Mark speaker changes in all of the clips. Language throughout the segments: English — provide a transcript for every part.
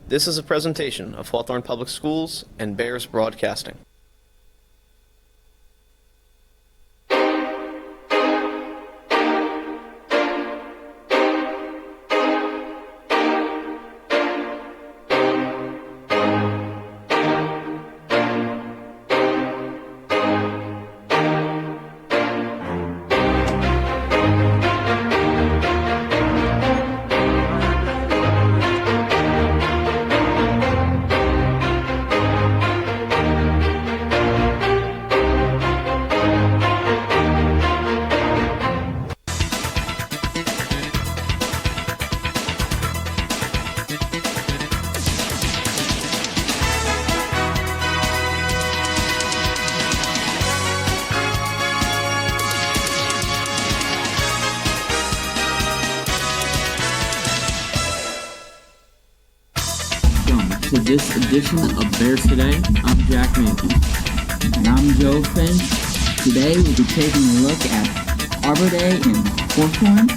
Speaker 1: This is a presentation of Hawthorne Public Schools and Bears Broadcasting.
Speaker 2: To this edition of Bears Today, I'm Jack Mankey.
Speaker 3: And I'm Joe Finch. Today we'll be taking a look at Arbor Day in Hawthorne.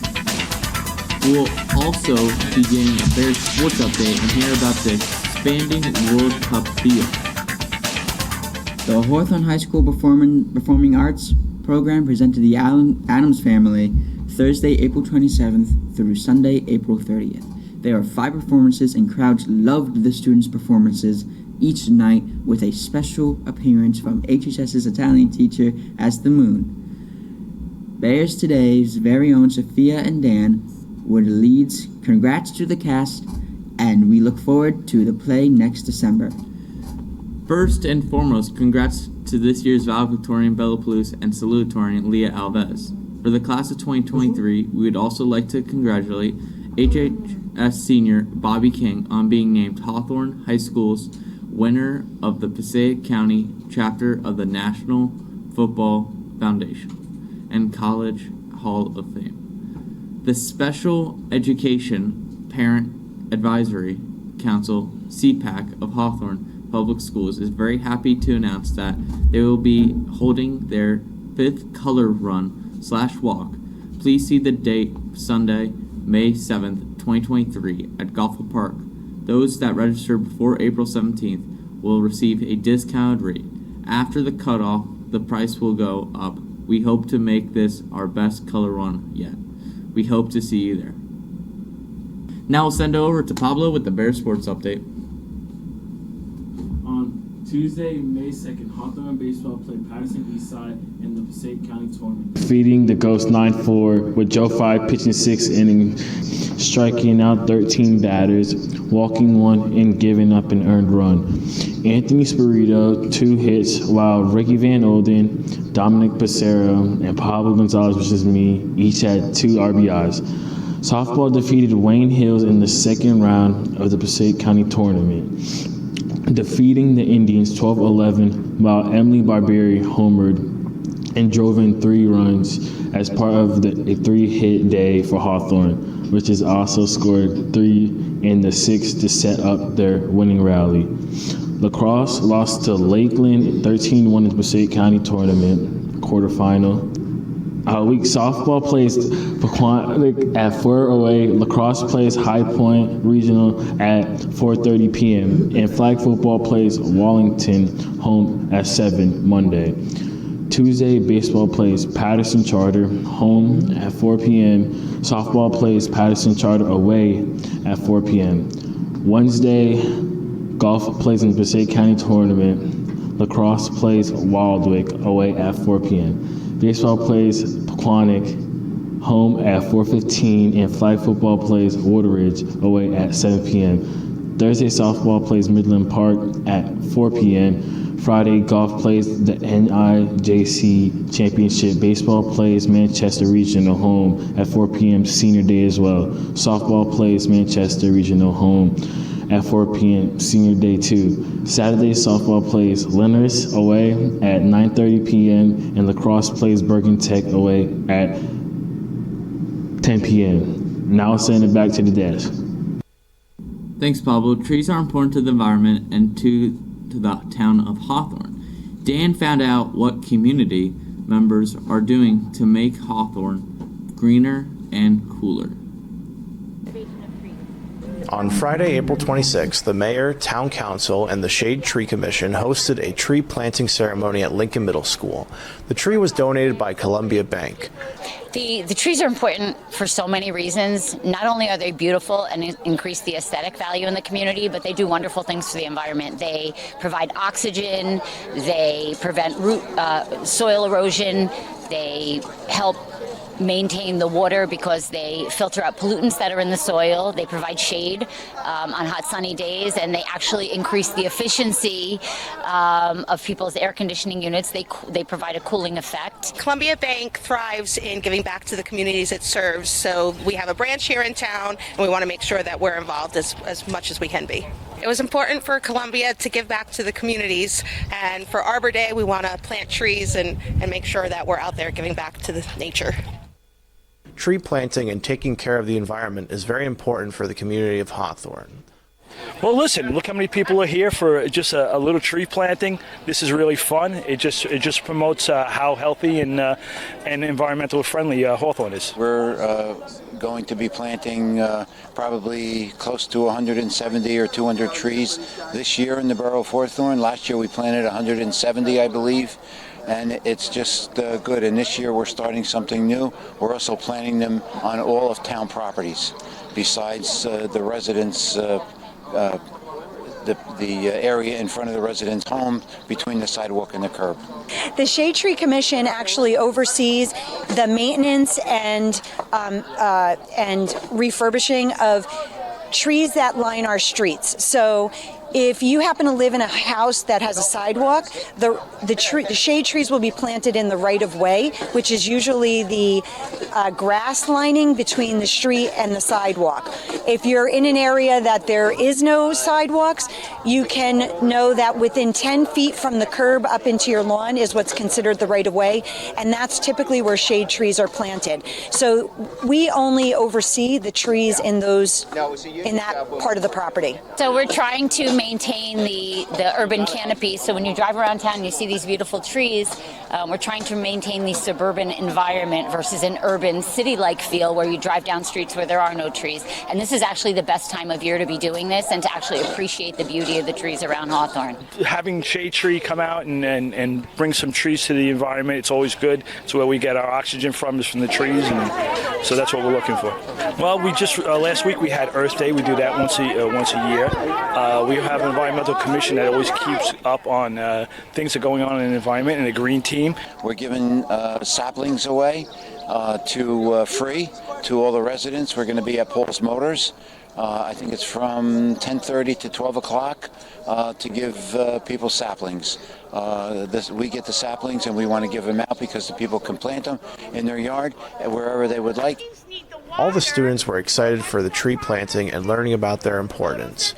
Speaker 2: We'll also begin a Bears sports update and hear about the expanding World Cup field.
Speaker 3: The Hawthorne High School Performing Arts program presented the Adams Family Thursday, April 27th through Sunday, April 30th. There are 5 performances, and crowds loved the students' performances each night, with a special appearance from HHS's Italian teacher as the moon. Bears Today's very own Sophia and Dan were the leads. Congrats to the cast, and we look forward to the play next December.
Speaker 2: First and foremost, congrats to this year's valedictorian Bella Palouse and salutatorian Leah Alves. For the class of 2023, we would also like to congratulate HHS senior Bobby King on being named Hawthorne High School's winner of the Passaic County chapter of the National Football Foundation and College Hall of Fame. The Special Education Parent Advisory Council, CPAC, of Hawthorne Public Schools is very happy to announce that they will be holding their 5th color run/walk. Please see the date, Sunday, May 7th, 2023 at Goffle Park. Those that register before April 17th will receive a discounted rate. After the cutoff, the price will go up. We hope to make this our best color run yet. We hope to see you there. Now we'll send it over to Pablo with the Bears Sports Update.
Speaker 4: On Tuesday, May 2nd, Hawthorne baseball played Patterson Eastside in the Passaic County tournament,
Speaker 5: defeating the Ghosts 9-4 with Joe 5 pitching 6 innings, striking out 13 batters, walking 1, and giving up an earned run. Anthony Spirito 2 hits, while Ricky Van Olden, Dominic Passero, and Pablo Gonzalez, which is me, each had 2 RBIs. Softball defeated Wayne Hills in the second round of the Passaic County tournament, defeating the Indians 12-11, while Emily Barberi homered and drove in 3 runs as part of a 3-hit day for Hawthorne, which has also scored 3 in the 6th to set up their winning rally. Lacrosse lost to Lakeland 13-1 in the Passaic County tournament quarterfinal. Week softball plays Pequannock at 4:08. Lacrosse plays High Point Regional at 4:30 p.m. and flag football plays Wallington home at 7 Monday. Tuesday, baseball plays Patterson Charter home at 4 p.m. Softball plays Patterson Charter away at 4 p.m. Wednesday, golf plays in the Passaic County tournament. Lacrosse plays Waldwick away at 4 p.m. Baseball plays Pequannock home at 4:15, and flag football plays Wateridge away at 7 p.m. Thursday, softball plays Midland Park at 4 p.m. Friday, golf plays the NIJC Championship. Baseball plays Manchester Regional home at 4 p.m. Senior Day as well. Softball plays Manchester Regional home at 4 p.m. Senior Day 2. Saturday, softball plays Lenners away at 9:30 p.m. and lacrosse plays Bergen Tech away at 10 p.m. Now I'll send it back to the desk.
Speaker 2: Thanks, Pablo. Trees are important to the environment and to the town of Hawthorne. Dan found out what community members are doing to make Hawthorne greener and cooler.
Speaker 1: On Friday, April 26th, the mayor, town council, and the Shade Tree Commission hosted a tree planting ceremony at Lincoln Middle School. The tree was donated by Columbia Bank.
Speaker 6: The trees are important for so many reasons. Not only are they beautiful and increase the aesthetic value in the community, but they do wonderful things for the environment. They provide oxygen, they prevent soil erosion, they help maintain the water because they filter out pollutants that are in the soil. They provide shade on hot sunny days, and they actually increase the efficiency of people's air conditioning units. They provide a cooling effect.
Speaker 7: Columbia Bank thrives in giving back to the communities it serves, so we have a branch here in town, and we want to make sure that we're involved as much as we can be. It was important for Columbia to give back to the communities, and for Arbor Day we want to plant trees and make sure that we're out there giving back to the nature.
Speaker 1: Tree planting and taking care of the environment is very important for the community of Hawthorne.
Speaker 8: Well, listen, look how many people are here for just a little tree planting. This is really fun. It just promotes how healthy and environmentally friendly Hawthorne is.
Speaker 9: We're going to be planting probably close to 170 or 200 trees this year in the borough of Hawthorne. Last year we planted 170, I believe. And it's just good. And this year we're starting something new. We're also planting them on all of town properties, besides the residents, the area in front of the residents' home between the sidewalk and the curb.
Speaker 10: The Shade Tree Commission actually oversees the maintenance and refurbishing of trees that line our streets. So if you happen to live in a house that has a sidewalk, the shade trees will be planted in the right-of-way, which is usually the grass lining between the street and the sidewalk. If you're in an area that there is no sidewalks, you can know that within 10 feet from the curb up into your lawn is what's considered the right-of-way, and that's typically where shade trees are planted. So we only oversee the trees in that part of the property.
Speaker 6: So we're trying to maintain the urban canopy. So when you drive around town and you see these beautiful trees, we're trying to maintain the suburban environment versus an urban city-like feel where you drive down streets where there are no trees. And this is actually the best time of year to be doing this and to actually appreciate the beauty of the trees around Hawthorne.
Speaker 8: Having Shade Tree come out and bring some trees to the environment, it's always good. It's where we get our oxygen from, is from the trees, and so that's what we're looking for. Well, we just last week we had Earth Day. We do that once a year. We have an environmental commission that always keeps up on things that are going on in the environment, and a green team.
Speaker 9: We're giving saplings away free to all the residents. We're going to be at Paul's Motors. I think it's from 10:30 to 12 o'clock to give people saplings. We get the saplings and we want to give them out because the people can plant them in their yard wherever they would like.
Speaker 1: All the students were excited for the tree planting and learning about their importance.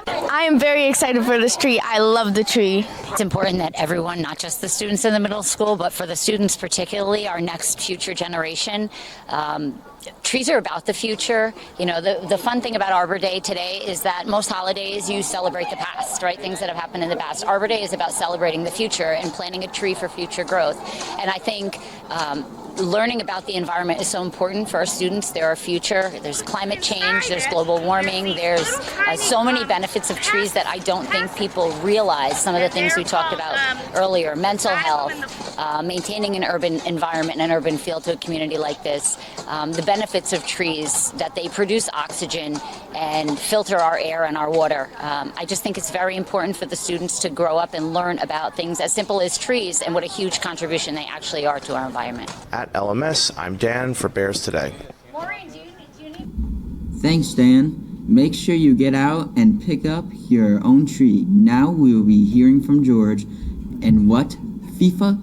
Speaker 11: I am very excited for this tree. I love the tree.
Speaker 6: It's important that everyone, not just the students in the middle school, but for the students particularly, our next future generation, trees are about the future. You know, the fun thing about Arbor Day today is that most holidays you celebrate the past, right? Things that have happened in the past. Arbor Day is about celebrating the future and planting a tree for future growth. And I think learning about the environment is so important for our students. They're our future. There's climate change, there's global warming, there's so many benefits of trees that I don't think people realize. Some of the things we talked about earlier, mental health, maintaining an urban environment and an urban feel to a community like this, the benefits of trees, that they produce oxygen and filter our air and our water. I just think it's very important for the students to grow up and learn about things as simple as trees and what a huge contribution they actually are to our environment.
Speaker 1: At LMS, I'm Dan for Bears Today.
Speaker 3: Thanks, Dan. Make sure you get out and pick up your own tree. Now we will be hearing from George and what FIFA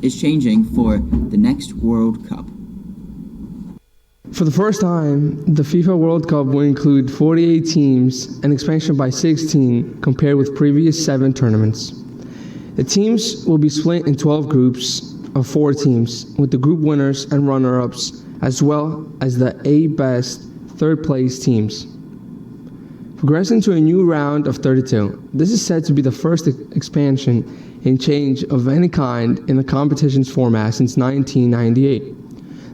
Speaker 3: is changing for the next World Cup.
Speaker 12: For the first time, the FIFA World Cup will include 48 teams, an expansion by 16 compared with previous 7 tournaments. The teams will be split in 12 groups of 4 teams, with the group winners and runner-ups, as well as the 8 best third-place teams. Progressing to a new round of 32, this is said to be the first expansion and change of any kind in the competition's format since 1998.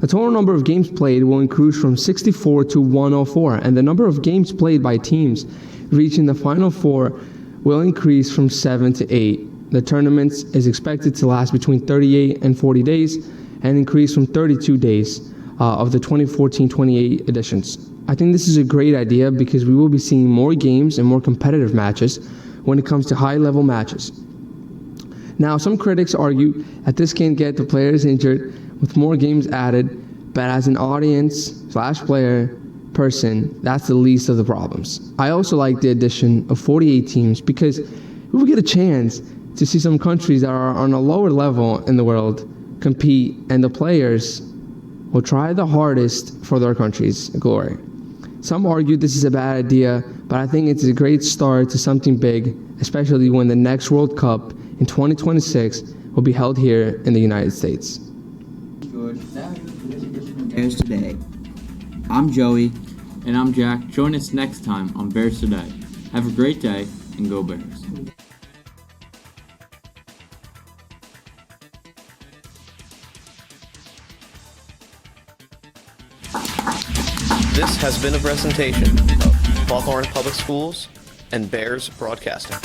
Speaker 12: The total number of games played will increase from 64 to 104, and the number of games played by teams reaching the Final Four will increase from 7 to 8. The tournament is expected to last between 38 and 40 days and increase from 32 days of the 2014-28 editions. I think this is a great idea because we will be seeing more games and more competitive matches when it comes to high-level matches. Now, some critics argue that this can get the players injured with more games added, but as an audience/player person, that's the least of the problems. I also like the addition of 48 teams because we will get a chance to see some countries that are on a lower level in the world compete, and the players will try the hardest for their country's glory. Some argue this is a bad idea, but I think it's a great start to something big, especially when the next World Cup in 2026 will be held here in the United States.
Speaker 3: George, that was for this edition of Bears Today. I'm Joey.
Speaker 2: And I'm Jack. Join us next time on Bears Today. Have a great day and go Bears.
Speaker 13: This has been a presentation of Hawthorne Public Schools and Bears Broadcasting.